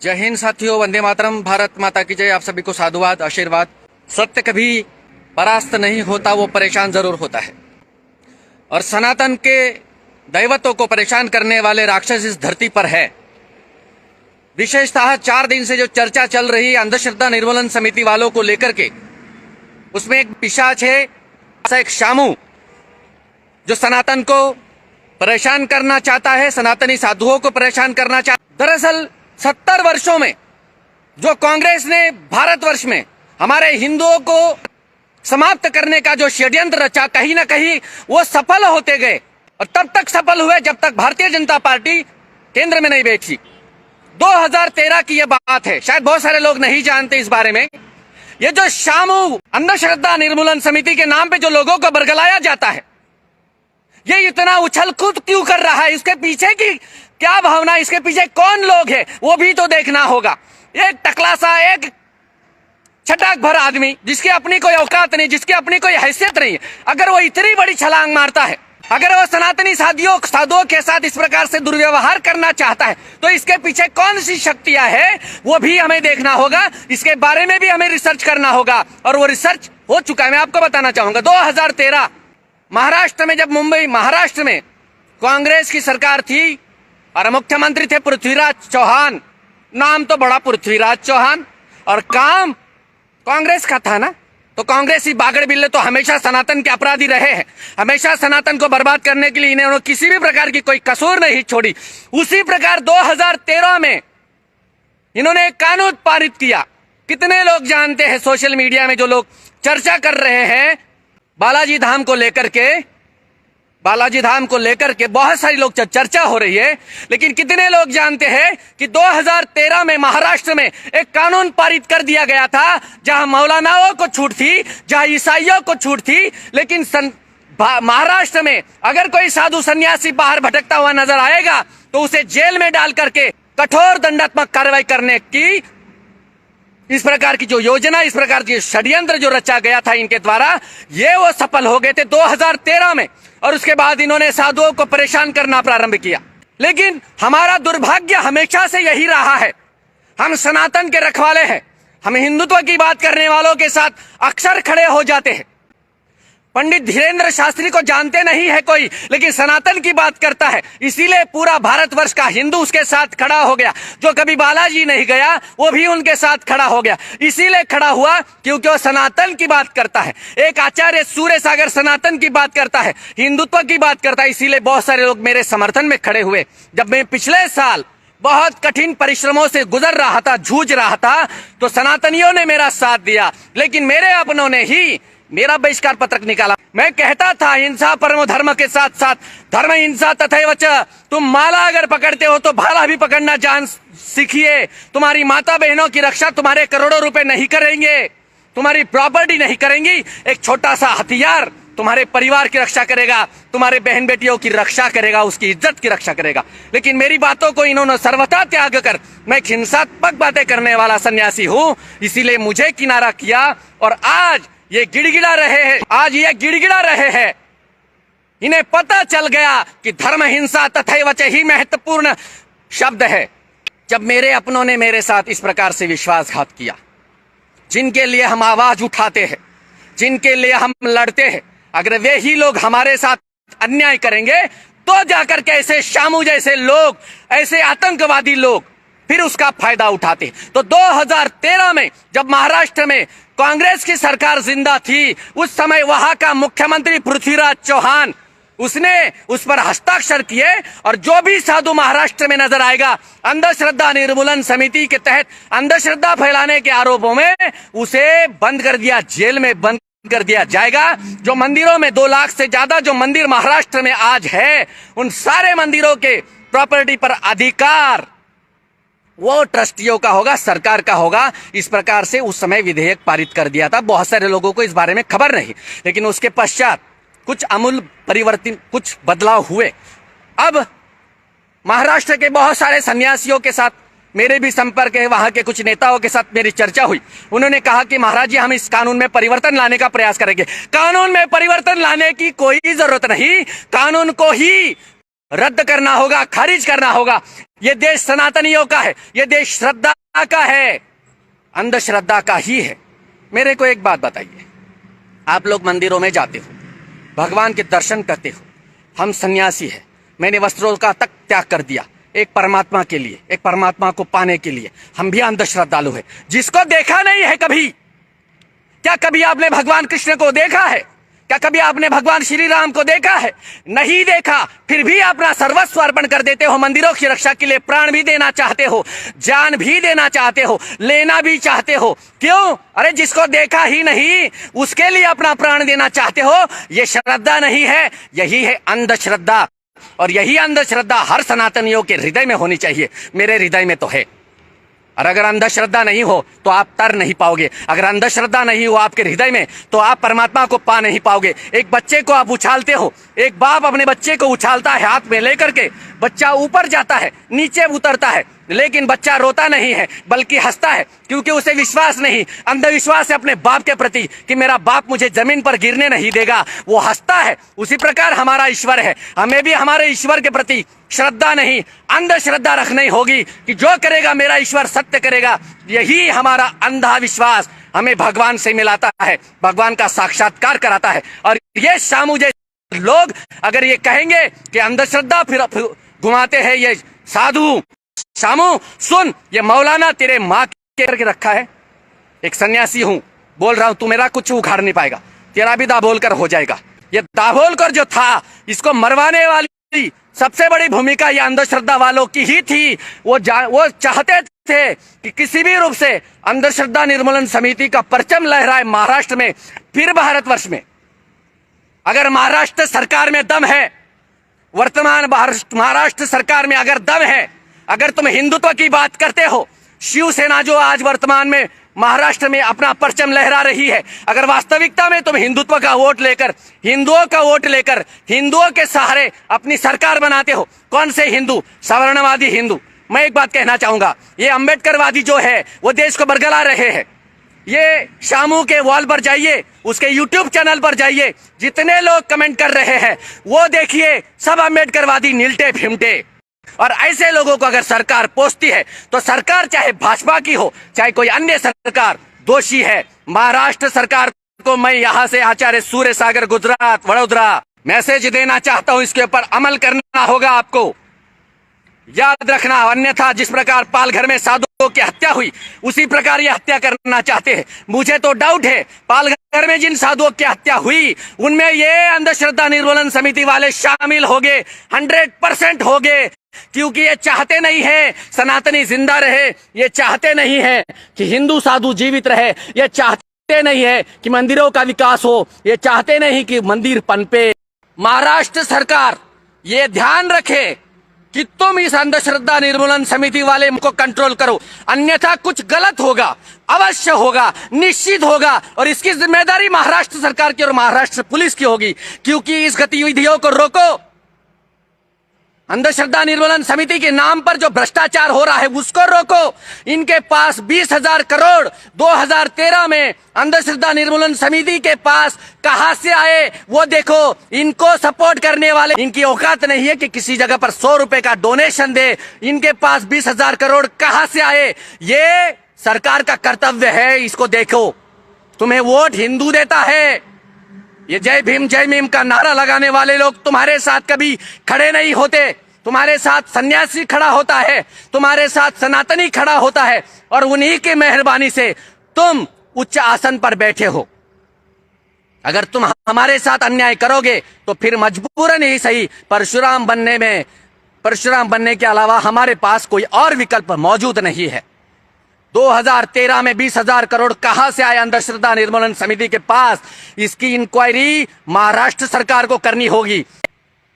जय हिंद साथियों, वंदे मातरम, भारत माता की जय। आप सभी को साधुवाद, आशीर्वाद। सत्य कभी परास्त नहीं होता, वो परेशान जरूर होता है। और सनातन के दैवत्व को परेशान करने वाले राक्षस इस धरती पर है। विशेषतः 4 दिन से जो चर्चा चल रही है अंधश्रद्धा निर्मूलन समिति वालों को लेकर के, उसमें एक पिशाच है, एक शामू, जो सनातन को परेशान करना चाहता है, सनातनी साधुओं को परेशान करना चाहता है। दरअसल 70 वर्षों में जो कांग्रेस ने भारतवर्ष में हमारे हिंदुओं को समाप्त करने का जो षड्यंत्र रचा, कहीं ना कहीं वो सफल होते गए। और तब तक सफल हुए जब तक भारतीय जनता पार्टी केंद्र में नहीं बैठी। 2013 की ये बात है, शायद बहुत सारे लोग नहीं जानते इस बारे में। ये जो शामू अंधश्रद्धा निर्मूलन समिति के नाम पे जो लोगों को बरगलाया जाता है, ये इतना उछल कूद क्यों कर रहा है? इसके पीछे की क्या भावना, इसके पीछे कौन लोग है, वो भी तो देखना होगा। एक टकला सा, एक छटाक भर आदमी, जिसकी अपनी कोई औकात नहीं, जिसकी अपनी कोई हैसियत नहीं है, अगर वो इतनी बड़ी छलांग मारता है, अगर वो सनातनी साधुओं के साथ इस प्रकार से दुर्व्यवहार करना चाहता है, तो इसके पीछे कौन सी शक्तियां हैं, वो भी हमें देखना होगा। इसके बारे में भी हमें रिसर्च करना होगा, और वो रिसर्च हो चुका है। मैं आपको बताना चाहूंगा, 2013 महाराष्ट्र में, जब महाराष्ट्र में कांग्रेस की सरकार थी और मुख्यमंत्री थे पृथ्वीराज चौहान, नाम तो बड़ा पृथ्वीराज चौहान, और काम कांग्रेस का था ना, तो कांग्रेसी बागड़ बिल्ले तो हमेशा सनातन के अपराधी रहे हैं। हमेशा सनातन को बर्बाद करने के लिए इन्होंने किसी भी प्रकार की कोई कसूर नहीं छोड़ी। उसी प्रकार 2013 में इन्होंने एक कानून पारित किया। कितने लोग जानते हैं सोशल मीडिया में जो लोग चर्चा कर रहे हैं बालाजी धाम को लेकर के बहुत सारी लोग चर्चा हो रही है, लेकिन कितने लोग जानते हैं कि 2013 में महाराष्ट्र में एक कानून पारित कर दिया गया था, जहां मौलानाओं को छूट थी, जहां ईसाइयों को छूट थी, लेकिन महाराष्ट्र में अगर कोई साधु सन्यासी बाहर भटकता हुआ नजर आएगा तो उसे जेल में डाल करके कठोर दंडात्मक कार्रवाई करने की इस प्रकार की जो योजना, इस प्रकार की षड्यंत्र जो रचा गया था इनके द्वारा, ये वो सफल हो गए थे 2013 में। और उसके बाद इन्होंने साधुओं को परेशान करना प्रारंभ किया। लेकिन हमारा दुर्भाग्य हमेशा से यही रहा है, हम सनातन के रखवाले हैं, हम हिंदुत्व की बात करने वालों के साथ अक्सर खड़े हो जाते हैं। पंडित धीरेन्द्र शास्त्री को जानते नहीं है कोई, लेकिन सनातन की बात करता है, इसीलिए पूरा भारतवर्ष का हिंदू उसके साथ खड़ा हो गया। जो कभी बालाजी नहीं गया वो भी उनके साथ खड़ा हो गया, इसीलिए खड़ा हुआ क्योंकि वो सनातन की बात करता है। एक आचार्य सूर्य सागर सनातन की बात करता है, हिंदुत्व की बात करता है, इसीलिए बहुत सारे लोग मेरे समर्थन में खड़े हुए। जब मैं पिछले साल बहुत कठिन परिश्रमों से गुजर रहा था, जूझ रहा था, तो सनातनियों ने मेरा साथ दिया, लेकिन मेरे अपनों ने ही मेरा बहिष्कार पत्रक निकाला। मैं कहता था हिंसा परमो धर्म के साथ साथ धर्म हिंसा तथैव च। तुम माला अगर पकड़ते हो तो भाला भी पकड़ना जान सीखिए। तुम्हारी माता बहनों की रक्षा तुम्हारे करोड़ों रुपए नहीं करेंगे, तुम्हारी प्रॉपर्टी नहीं करेंगी। एक छोटा सा हथियार तुम्हारे परिवार की रक्षा करेगा, तुम्हारे बहन बेटियों की रक्षा करेगा, उसकी इज्जत की रक्षा करेगा। लेकिन मेरी बातों को इन्होंने सर्वथा त्याग कर, मैं हिंसात्मक बातें करने वाला सन्यासी हूं, इसीलिए मुझे किनारा किया। और आज ये गिड़गिड़ा रहे हैं, इन्हें पता चल गया कि धर्म हिंसा तथैव च ही महत्वपूर्ण शब्द है। जब मेरे अपनों ने मेरे साथ इस प्रकार से विश्वासघात किया, जिनके लिए हम आवाज उठाते हैं, जिनके लिए हम लड़ते हैं, अगर वे ही लोग हमारे साथ अन्याय करेंगे तो जाकर के ऐसे शामू जैसे लोग, ऐसे आतंकवादी लोग फिर उसका फायदा उठाते। तो 2013 में जब महाराष्ट्र में कांग्रेस की सरकार जिंदा थी, उस समय वहां का मुख्यमंत्री पृथ्वीराज चौहान, उसने उस पर हस्ताक्षर किए, और जो भी साधु महाराष्ट्र में नजर आएगा अंधश्रद्धा निर्मूलन समिति के तहत अंधश्रद्धा फैलाने के आरोपों में, उसे बंद कर दिया, जेल में बंद कर दिया जाएगा। जो मंदिरों में 2 लाख से ज्यादा जो मंदिर महाराष्ट्र में आज है, उन सारे मंदिरों के प्रॉपर्टी पर अधिकार वो ट्रस्टियों का होगा, सरकार का होगा। इस प्रकार से उस समय विधेयक पारित कर दिया था। बहुत सारे लोगों को इस बारे में खबर नहीं, लेकिन उसके पश्चात कुछ अमूल परिवर्तन, कुछ बदलाव हुए। अब महाराष्ट्र के बहुत सारे सन्यासियों के साथ मेरे भी संपर्क है, वहां के कुछ नेताओं के साथ मेरी चर्चा हुई। उन्होंने कहा कि महाराज जी, हम इस कानून में परिवर्तन लाने का प्रयास करेंगे। कानून में परिवर्तन लाने की कोई जरूरत नहीं, कानून को ही रद्द करना होगा, खारिज करना होगा। ये देश सनातनियों का है, ये देश श्रद्धा का है, अंधश्रद्धा का ही है। मेरे को एक बात बताइए, आप लोग मंदिरों में जाते हो, भगवान के दर्शन करते हो, हम सन्यासी हैं, मैंने वस्त्रों का तक त्याग कर दिया एक परमात्मा के लिए, एक परमात्मा को पाने के लिए। हम भी अंधश्रद्धालु है, जिसको देखा नहीं है कभी। क्या कभी आपने भगवान कृष्ण को देखा है? क्या कभी आपने भगवान श्री राम को देखा है? नहीं देखा, फिर भी अपना सर्वस्व अर्पण कर देते हो, मंदिरों की रक्षा के लिए प्राण भी देना चाहते हो, जान भी देना चाहते हो, लेना भी चाहते हो। क्यों? अरे जिसको देखा ही नहीं उसके लिए अपना प्राण देना चाहते हो। ये श्रद्धा नहीं है, यही है अंधश्रद्धा। और यही अंधश्रद्धा हर सनातनियों के हृदय में होनी चाहिए। मेरे हृदय में तो है। और अगर अंधश्रद्धा नहीं हो तो आप तर नहीं पाओगे। अगर अंधश्रद्धा नहीं हो आपके हृदय में तो आप परमात्मा को पा नहीं पाओगे। एक बच्चे को आप उछालते हो, एक बाप अपने बच्चे को उछालता है हाथ में लेकर के, बच्चा ऊपर जाता है, नीचे उतरता है, लेकिन बच्चा रोता नहीं है बल्कि हंसता है, क्योंकि उसे विश्वास नहीं, अंधविश्वास है अपने बाप के प्रति कि मेरा बाप मुझे जमीन पर गिरने नहीं देगा, वो हंसता है। उसी प्रकार हमारा ईश्वर है, हमें भी हमारे ईश्वर के प्रति श्रद्धा नहीं, अंधश्रद्धा रखनी होगी कि जो करेगा मेरा ईश्वर सत्य करेगा। यही हमारा अंधा विश्वास हमें भगवान से मिलाता है, भगवान का साक्षात्कार कराता है। और ये शामू जैसे लोग अगर ये कहेंगे कि अंधश्रद्धा फिर घुमाते हैं ये साधु, शामू सुन, ये मौलाना तेरे माँ के करके रखा है। एक सन्यासी हूं, बोल रहा हूं, तू मेरा कुछ उखाड़ नहीं पाएगा, तेरा भी दाभोलकर हो जाएगा। ये दाभोलकर जो था, इसको मरवाने वाली सबसे बड़ी भूमिका ये अंधश्रद्धा वालों की ही थी। वो चाहते थे कि किसी भी रूप से अंधश्रद्धा निर्मूलन समिति का परचम लहराए महाराष्ट्र में, फिर भारतवर्ष में। अगर महाराष्ट्र सरकार में दम है, वर्तमान महाराष्ट्र सरकार में अगर दम है, अगर तुम हिंदुत्व की बात करते हो, शिवसेना जो आज वर्तमान में महाराष्ट्र में अपना परचम लहरा रही है, अगर वास्तविकता में तुम हिंदुत्व का वोट लेकर, हिंदुओं का वोट लेकर, हिंदुओं के सहारे अपनी सरकार बनाते हो, कौन से हिंदू? सवर्णवादी हिंदू। मैं एक बात कहना चाहूंगा, ये अंबेडकरवादी जो है वो देश को बरगला रहे हैं। ये शामू के वॉल पर जाइए, उसके यूट्यूब चैनल पर जाइए, जितने लोग कमेंट कर रहे हैं वो देखिए, सब अंबेडकरवादी निलटे फिमटे। और ऐसे लोगों को अगर सरकार पोसती है तो सरकार चाहे भाजपा की हो चाहे कोई अन्य सरकार, दोषी है। महाराष्ट्र सरकार को मैं यहां से आचार्य सूर्य सागर गुजरात वडोदरा मैसेज देना चाहता हूं, इसके ऊपर अमल करना होगा आपको, याद रखना। अन्यथा जिस प्रकार पालघर में साधुओं की हत्या हुई उसी प्रकार ये हत्या करना चाहते हैं। मुझे तो डाउट है पालघर में जिन साधुओं की हत्या हुई उनमें ये अंधश्रद्धा निर्मूलन समिति वाले शामिल हो गए, 100% हो गए, क्योंकि ये चाहते नहीं है सनातनी जिंदा रहे, ये चाहते नहीं है कि हिंदू साधु जीवित रहे, ये चाहते नहीं है कि मंदिरों का विकास हो, ये चाहते नहीं कि मंदिर पनपे। महाराष्ट्र सरकार ये ध्यान रखे कि तुम इस अंधश्रद्धा निर्मूलन समिति वाले को कंट्रोल करो, अन्यथा कुछ गलत होगा, अवश्य होगा, निश्चित होगा। और इसकी जिम्मेदारी महाराष्ट्र सरकार की और महाराष्ट्र पुलिस की होगी, क्योंकि इस गतिविधियों को रोको। अंधश्रद्धा निर्मूलन समिति के नाम पर जो भ्रष्टाचार हो रहा है उसको रोको। इनके पास 20,000 करोड़ 2013 में अंधश्रद्धा निर्मूलन समिति के पास कहां से आए वो देखो। इनको सपोर्ट करने वाले, इनकी औकात नहीं है कि किसी जगह पर 100 रुपए का डोनेशन दे। इनके पास 20,000 करोड़ कहां से आए? ये सरकार का कर्तव्य है, इसको देखो। तुम्हें वोट हिंदू देता है, ये जय भीम जय मीम का नारा लगाने वाले लोग तुम्हारे साथ कभी खड़े नहीं होते। तुम्हारे साथ सन्यासी खड़ा होता है, तुम्हारे साथ सनातनी खड़ा होता है, और उन्हीं की मेहरबानी से तुम उच्च आसन पर बैठे हो। अगर तुम हमारे साथ अन्याय करोगे तो फिर मजबूरन ही सही परशुराम बनने के अलावा हमारे पास कोई और विकल्प मौजूद नहीं है। 2013 में 20,000 करोड़ कहां से आए अंधश्रद्धा निर्मूलन समिति के पास? इसकी इंक्वायरी महाराष्ट्र सरकार को करनी होगी।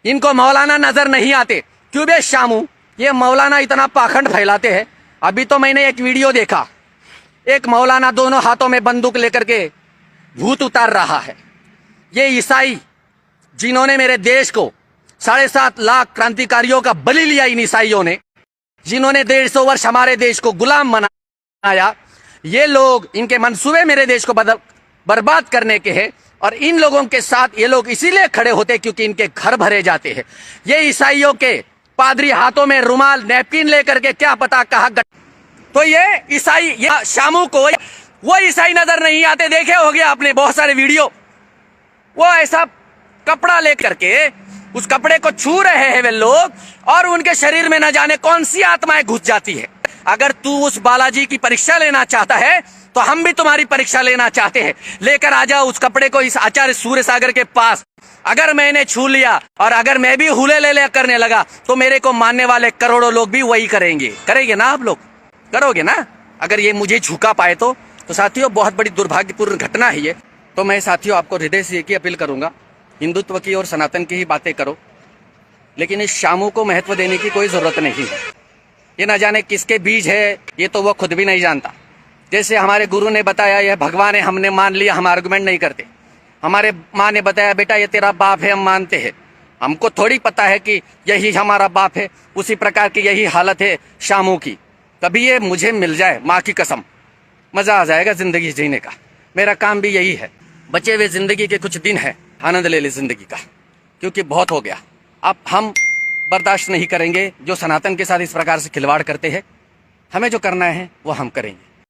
इनको मौलाना नजर नहीं आते क्यों बे शामू? ये मौलाना इतना पाखंड फैलाते हैं। अभी तो मैंने एक वीडियो देखा, एक मौलाना दोनों हाथों में बंदूक लेकर के भूत उतार रहा है। ये ईसाई जिन्होंने मेरे देश को 7.5 लाख क्रांतिकारियों का बलि लिया, इन ईसाइयों ने, जिन्होंने 150 वर्ष हमारे देश को गुलाम बनाया, ये लोग, इनके मंसूबे मेरे देश को बर्बाद करने के हैं। और इन लोगों के साथ ये लोग इसीलिए खड़े होते क्योंकि इनके घर भरे जाते हैं। ये ईसाइयों के पादरी हाथों में रुमाल नैपकिन लेकर के क्या पता कहा तो ये ईसाई, ये शामू को वो ईसाई नजर नहीं आते। देखे होंगे आपने बहुत सारे वीडियो, वो ऐसा कपड़ा लेकर के उस कपड़े को छू रहे हैं वे लोग, और उनके शरीर में न जाने कौन सी आत्माएं घुस जाती है। अगर तू उस बालाजी की परीक्षा लेना चाहता है तो हम भी तुम्हारी परीक्षा लेना चाहते हैं। लेकर आ जाओ उस कपड़े को इस आचार्य सूर्य सागर के पास। अगर मैंने छू लिया और अगर मैं भी हुले ले करने लगा तो मेरे को मानने वाले करोड़ों लोग भी वही करेंगे ना। आप लोग करोगे ना अगर ये मुझे झुका पाए तो साथियों बहुत बड़ी दुर्भाग्यपूर्ण घटना है ये। तो मैं साथियों आपको हृदय से एक ही अपील करूंगा, हिंदुत्व की और सनातन की ही बातें करो, लेकिन इस शामू को महत्व देने की कोई जरूरत नहीं है। ये न जाने किसके बीज है, ये तो वो खुद भी नहीं जानता। जैसे हमारे गुरु ने बताया यह भगवान है, हमने मान लिया, हम आर्गुमेंट नहीं करते। हमारे माँ ने बताया बेटा ये तेरा बाप है, हम मानते हैं। हमको थोड़ी पता है कि यही हमारा बाप है। उसी प्रकार की यही हालत है शामू की। कभी ये मुझे मिल जाए, माँ की कसम, मजा आ जाएगा जिंदगी जीने का। मेरा काम भी यही है, बचे हुए जिंदगी के कुछ दिन है, आनंद ले ले जिंदगी का, क्योंकि बहुत हो गया। अब हम बर्दाश्त नहीं करेंगे जो सनातन के साथ इस प्रकार से खिलवाड़ करते हैं। हमें जो करना है वो हम करेंगे।